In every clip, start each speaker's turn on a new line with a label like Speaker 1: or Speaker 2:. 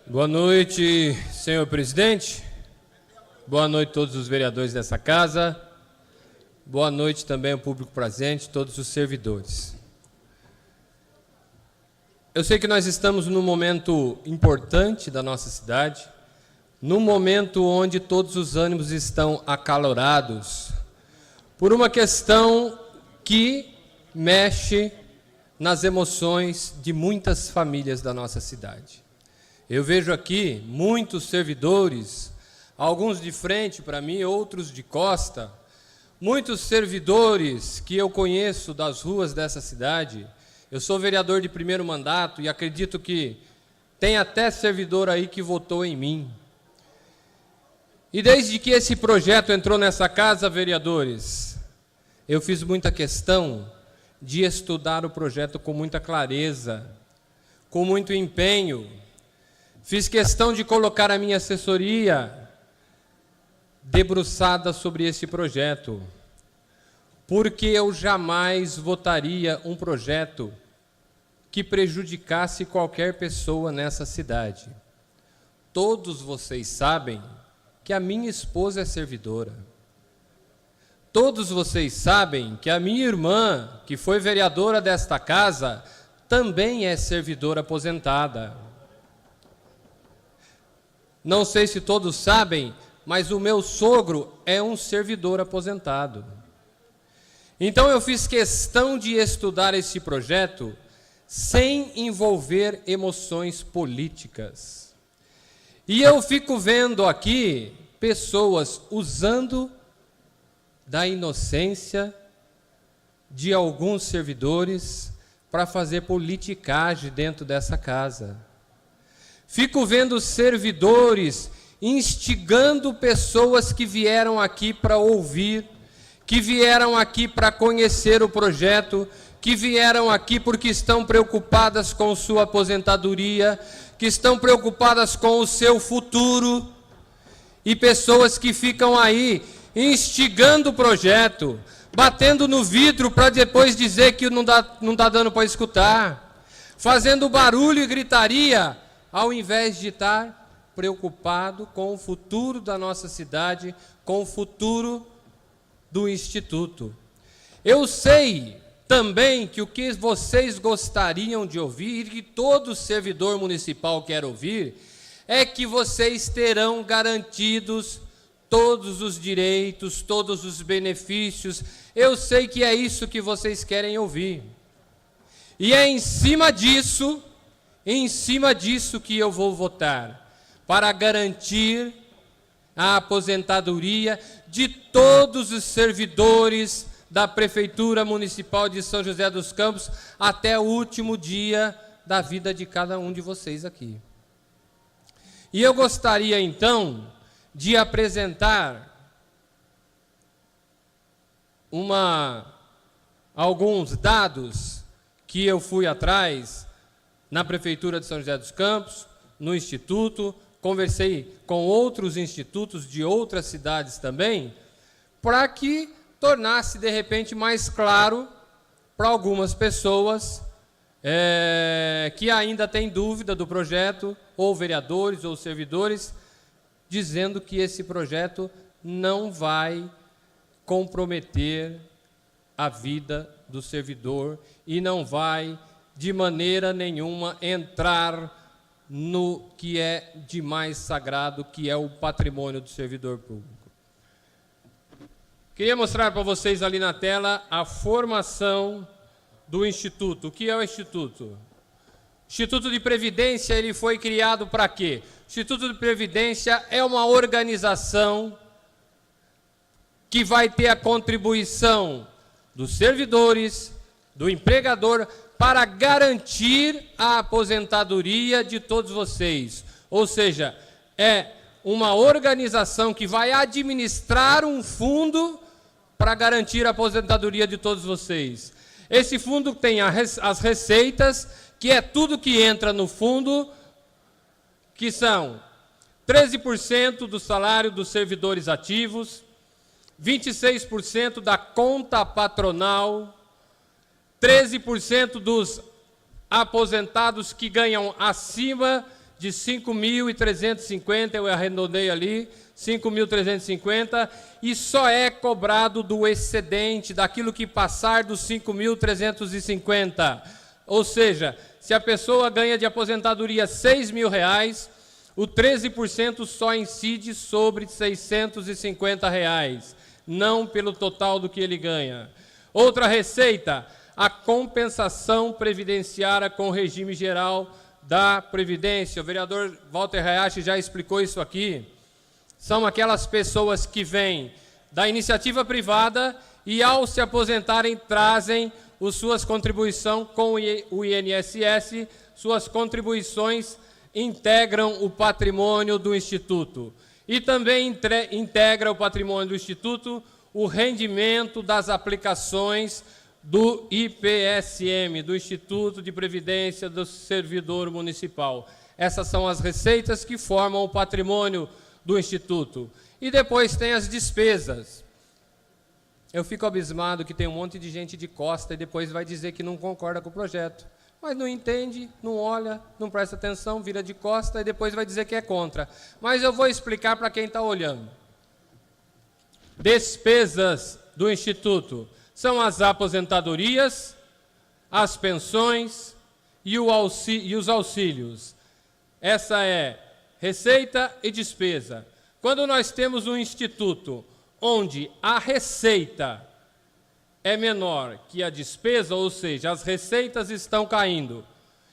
Speaker 1: Boa noite, senhor presidente. Boa noite a todos os vereadores dessa casa. Boa noite também ao público presente, todos os servidores. Eu sei que nós estamos num momento importante da nossa cidade, num momento onde todos os ânimos estão acalorados, por uma questão que mexe nas emoções de muitas famílias da nossa cidade. Eu vejo aqui muitos servidores, alguns de frente para mim, outros de costa, muitos servidores que eu conheço das ruas dessa cidade. Eu sou vereador de primeiro mandato e acredito que tem até servidor aí que votou em mim. E desde que esse projeto entrou nessa casa, vereadores, eu fiz muita questão de estudar o projeto com muita clareza, com muito empenho. Fiz questão de colocar a minha assessoria debruçada sobre esse projeto, porque eu jamais votaria um projeto que prejudicasse qualquer pessoa nessa cidade. Todos vocês sabem que a minha esposa é servidora. Todos vocês sabem que a minha irmã, que foi vereadora desta casa, também é servidora aposentada. Não sei se todos sabem, mas o meu sogro é um servidor aposentado. Então eu fiz questão de estudar esse projeto sem envolver emoções políticas. E eu fico vendo aqui pessoas usando da inocência de alguns servidores para fazer politicagem dentro dessa casa. Fico vendo servidores instigando pessoas que vieram aqui para ouvir, que vieram aqui para conhecer o projeto, que vieram aqui porque estão preocupadas com sua aposentadoria, que estão preocupadas com o seu futuro, e pessoas que ficam aí instigando o projeto, batendo no vidro para depois dizer que não dá dando para escutar, fazendo barulho e gritaria, ao invés de estar preocupado com o futuro da nossa cidade, com o futuro do Instituto. Eu sei também que o que vocês gostariam de ouvir, e que todo servidor municipal quer ouvir, é que vocês terão garantidos todos os direitos, todos os benefícios. Eu sei que é isso que vocês querem ouvir. E é em cima disso que eu vou votar, para garantir a aposentadoria de todos os servidores da Prefeitura Municipal de São José dos Campos até o último dia da vida de cada um de vocês aqui. E eu gostaria, então, de apresentar alguns dados que eu fui atrás na Prefeitura de São José dos Campos, no Instituto, conversei com outros institutos de outras cidades também, para que tornasse, de repente, mais claro para algumas pessoas que ainda têm dúvida do projeto, ou vereadores ou servidores, dizendo que esse projeto não vai comprometer a vida do servidor e não vai, de maneira nenhuma, entrar no que é de mais sagrado, que é o patrimônio do servidor público. Queria mostrar para vocês ali na tela a formação do Instituto. O que é o Instituto? O Instituto de Previdência, ele foi criado para quê? O Instituto de Previdência é uma organização que vai ter a contribuição dos servidores, do empregador, para garantir a aposentadoria de todos vocês. Ou seja, é uma organização que vai administrar um fundo para garantir a aposentadoria de todos vocês. Esse fundo tem as receitas, que é tudo que entra no fundo, que são 13% do salário dos servidores ativos, 26% da conta patronal, 13% dos aposentados que ganham acima de 5.350, eu arredondei ali, 5.350, e só é cobrado do excedente, daquilo que passar dos 5.350. Ou seja, se a pessoa ganha de aposentadoria R$6.000, o 13% só incide sobre R$650, não pelo total do que ele ganha. Outra receita, a compensação previdenciária com o regime geral da Previdência. O vereador Walter Hayashi já explicou isso aqui. São aquelas pessoas que vêm da iniciativa privada e, ao se aposentarem, trazem as suas contribuições com o INSS, suas contribuições integram o patrimônio do Instituto. E também integra o patrimônio do Instituto o rendimento das aplicações do IPSM, do Instituto de Previdência do Servidor Municipal. Essas são as receitas que formam o patrimônio do Instituto. E depois tem as despesas. Eu fico abismado que tem um monte de gente de costa e depois vai dizer que não concorda com o projeto. Mas não entende, não olha, não presta atenção, vira de costa e depois vai dizer que é contra. Mas eu vou explicar para quem está olhando. Despesas do Instituto são as aposentadorias, as pensões e os auxílios. Essa é receita e despesa. Quando nós temos um instituto onde a receita é menor que a despesa, ou seja, as receitas estão caindo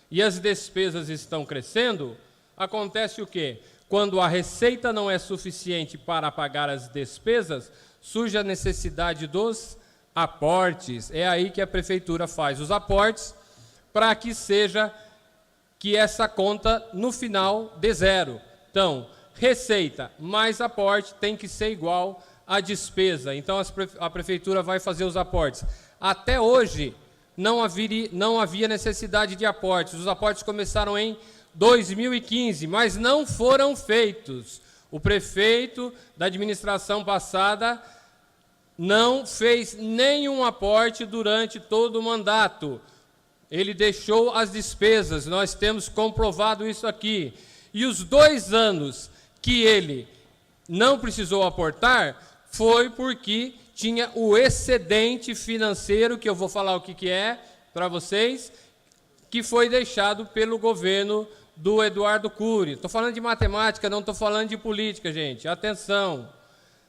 Speaker 1: e as despesas estão crescendo, acontece o quê? Quando a receita não é suficiente para pagar as despesas, surge a necessidade dos aportes. É aí que a prefeitura faz os aportes para que essa conta, no final, dê zero. Então, receita mais aporte tem que ser igual a despesa. Então, a prefeitura vai fazer os aportes. Até hoje, não havia necessidade de aportes. Os aportes começaram em 2015, mas não foram feitos. O prefeito da administração passada não fez nenhum aporte durante todo o mandato. Ele deixou as despesas, nós temos comprovado isso aqui. E os 2 anos que ele não precisou aportar foi porque tinha o excedente financeiro, que eu vou falar o que é para vocês, que foi deixado pelo governo do Eduardo Cury. Estou falando de matemática, não estou falando de política, gente. Atenção.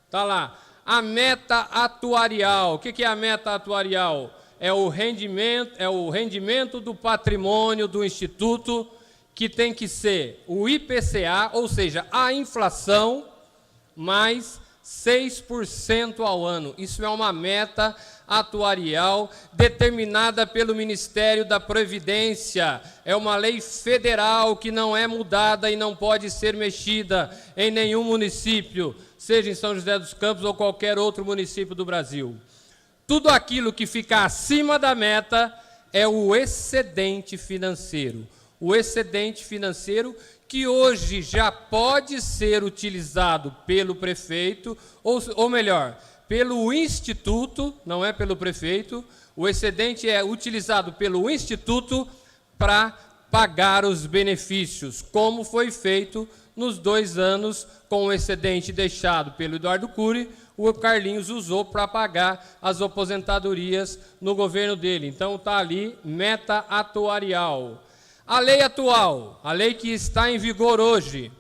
Speaker 1: Está lá. A meta atuarial. O que é a meta atuarial? É o rendimento do patrimônio do Instituto, que tem que ser o IPCA, ou seja, a inflação, mais 6% ao ano. Isso é uma meta atuarial determinada pelo Ministério da Previdência. É uma lei federal que não é mudada e não pode ser mexida em nenhum município, seja em São José dos Campos ou qualquer outro município do Brasil. Tudo aquilo que fica acima da meta é o excedente financeiro. O excedente financeiro que hoje já pode ser utilizado pelo prefeito, ou melhor, pelo Instituto, não é pelo prefeito. O excedente é utilizado pelo Instituto para pagar os benefícios, como foi feito nos 2 anos com o excedente deixado pelo Eduardo Cury, o Carlinhos usou para pagar as aposentadorias no governo dele. Então está ali, meta atuarial. A lei atual, a lei que está em vigor hoje,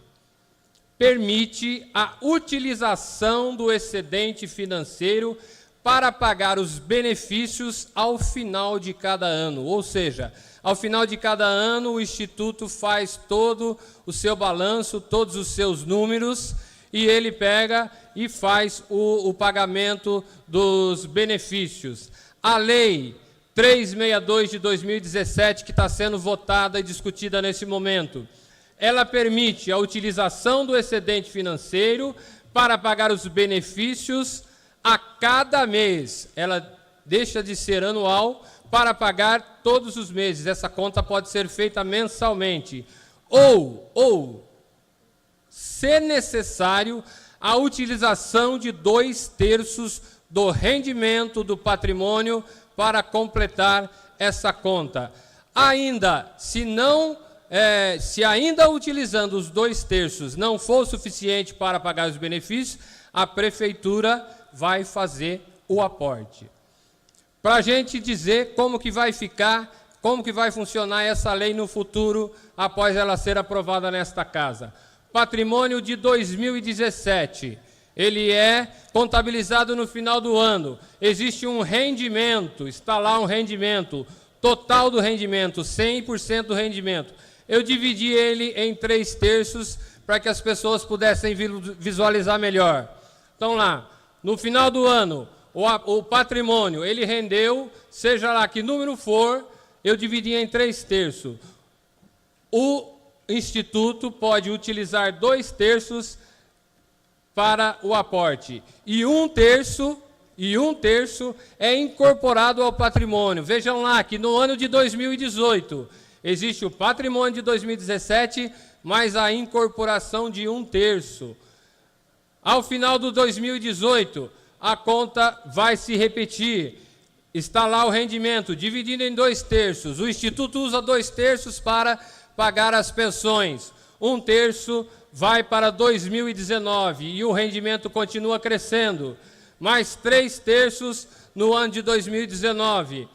Speaker 1: permite a utilização do excedente financeiro para pagar os benefícios ao final de cada ano. Ou seja, ao final de cada ano, o Instituto faz todo o seu balanço, todos os seus números, e ele pega e faz o pagamento dos benefícios. A lei 362 de 2017, que está sendo votada e discutida nesse momento, ela permite a utilização do excedente financeiro para pagar os benefícios a cada mês. Ela deixa de ser anual para pagar todos os meses. Essa conta pode ser feita mensalmente. Ou se necessário, a utilização de 2/3 do rendimento do patrimônio para completar essa conta. Ainda, se não se ainda utilizando os 2/3 não for suficiente para pagar os benefícios, a prefeitura vai fazer o aporte. Para a gente dizer como que vai ficar, como que vai funcionar essa lei no futuro, após ela ser aprovada nesta casa. Patrimônio de 2017, ele é contabilizado no final do ano. Existe um rendimento, está lá um rendimento, total do rendimento, 100% do rendimento. Eu dividi ele em 3/3 para que as pessoas pudessem visualizar melhor. Então lá, no final do ano, o patrimônio, ele rendeu, seja lá que número for, eu dividi em 3/3. O Instituto pode utilizar 2/3 para o aporte e 1/3 é incorporado ao patrimônio. Vejam lá que no ano de 2018 existe o patrimônio de 2017 mais a incorporação de 1/3. Ao final do 2018 a conta vai se repetir. Está lá o rendimento dividido em 2/3. O Instituto usa 2/3 para pagar as pensões. 1/3 vai para 2019 e o rendimento continua crescendo. Mais 3/3 no ano de 2019.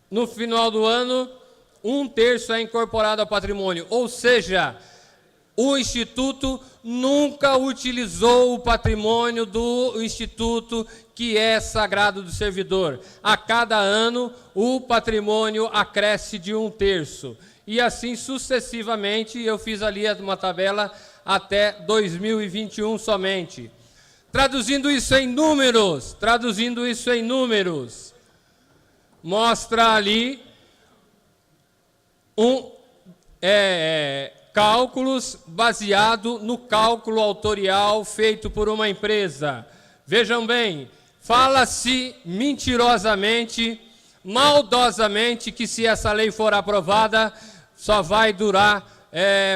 Speaker 1: No final do ano, 1/3 é incorporado ao patrimônio. Ou seja, o Instituto nunca utilizou o patrimônio do Instituto, que é sagrado do servidor. A cada ano, o patrimônio acresce de 1/3. E assim sucessivamente, eu fiz ali uma tabela até 2021 somente. Traduzindo isso em números, mostra ali cálculos baseado no cálculo autorial feito por uma empresa. Vejam bem, fala-se mentirosamente, maldosamente, que se essa lei for aprovada, só vai durar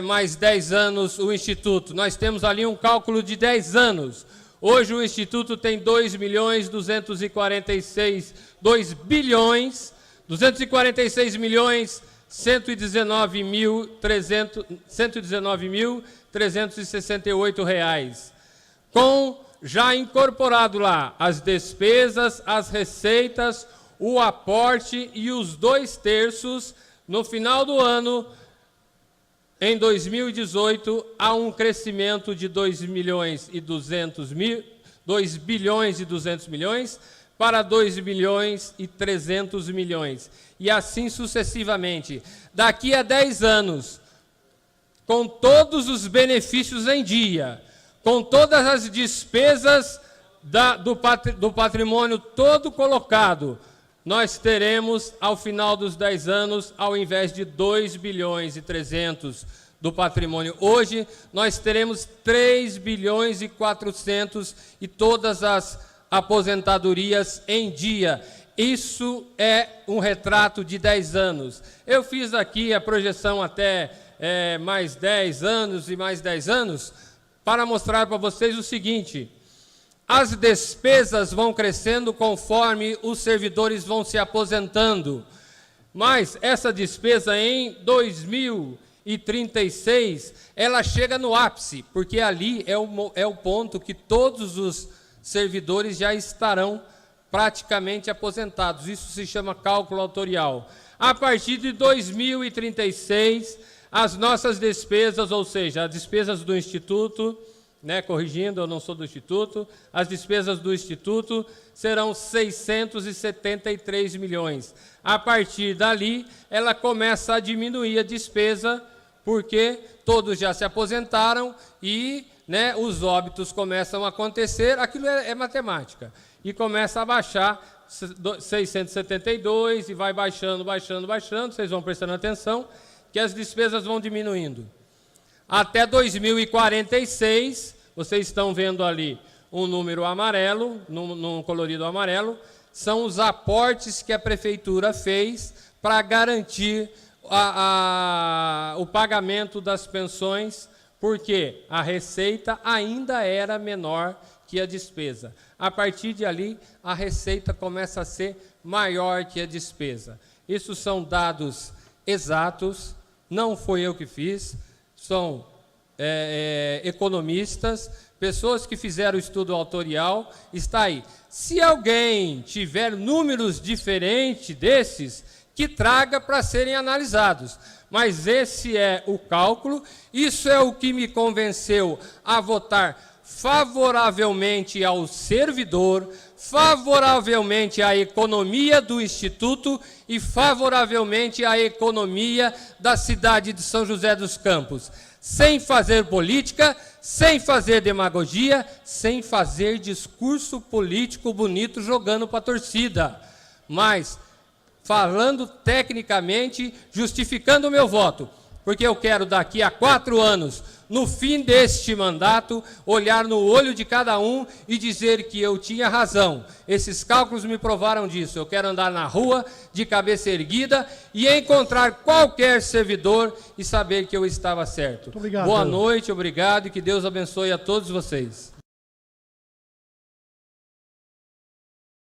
Speaker 1: mais 10 anos o Instituto. Nós temos ali um cálculo de 10 anos. Hoje o Instituto tem 2.246.119.368 reais, com já incorporado lá as despesas, as receitas, o aporte e os 2/3. No final do ano, em 2018, há um crescimento de 2.200 milhões para 2.300 milhões. E assim sucessivamente. Daqui a 10 anos, com todos os benefícios em dia, com todas as despesas do patrimônio todo colocado, nós teremos, ao final dos 10 anos, ao invés de 2.300 do patrimônio, hoje nós teremos 3.400 e todas as aposentadorias em dia. Isso é um retrato de 10 anos. Eu fiz aqui a projeção até mais 10 anos e mais 10 anos, para mostrar para vocês o seguinte: as despesas vão crescendo conforme os servidores vão se aposentando. Mas essa despesa em 2036, ela chega no ápice, porque ali é o ponto que todos os servidores já estarão praticamente aposentados. Isso se chama cálculo autorial. A partir de 2036, as nossas despesas, ou seja, as despesas do Instituto, corrigindo, eu não sou do Instituto, as despesas do Instituto serão 673 milhões. A partir dali, ela começa a diminuir a despesa, porque todos já se aposentaram e os óbitos começam a acontecer, aquilo é matemática, e começa a baixar 672 e vai baixando, vocês vão prestando atenção, que as despesas vão diminuindo. Até 2046, vocês estão vendo ali um número amarelo, num colorido amarelo, são os aportes que a Prefeitura fez para garantir o pagamento das pensões, porque a receita ainda era menor que a despesa. A partir de ali, a receita começa a ser maior que a despesa. Isso são dados exatos, não foi eu que fiz, são economistas, pessoas que fizeram o estudo autorial, está aí. Se alguém tiver números diferentes desses, que traga para serem analisados. Mas esse é o cálculo, isso é o que me convenceu a votar favoravelmente ao servidor, favoravelmente à economia do Instituto e favoravelmente à economia da cidade de São José dos Campos. Sem fazer política, sem fazer demagogia, sem fazer discurso político bonito jogando para a torcida. Mas falando tecnicamente, justificando o meu voto, porque eu quero daqui a 4 anos, no fim deste mandato, olhar no olho de cada um e dizer que eu tinha razão. Esses cálculos me provaram disso. Eu quero andar na rua de cabeça erguida e encontrar qualquer servidor e saber que eu estava certo.
Speaker 2: Muito obrigado.
Speaker 1: Boa noite, obrigado e que Deus abençoe a todos vocês.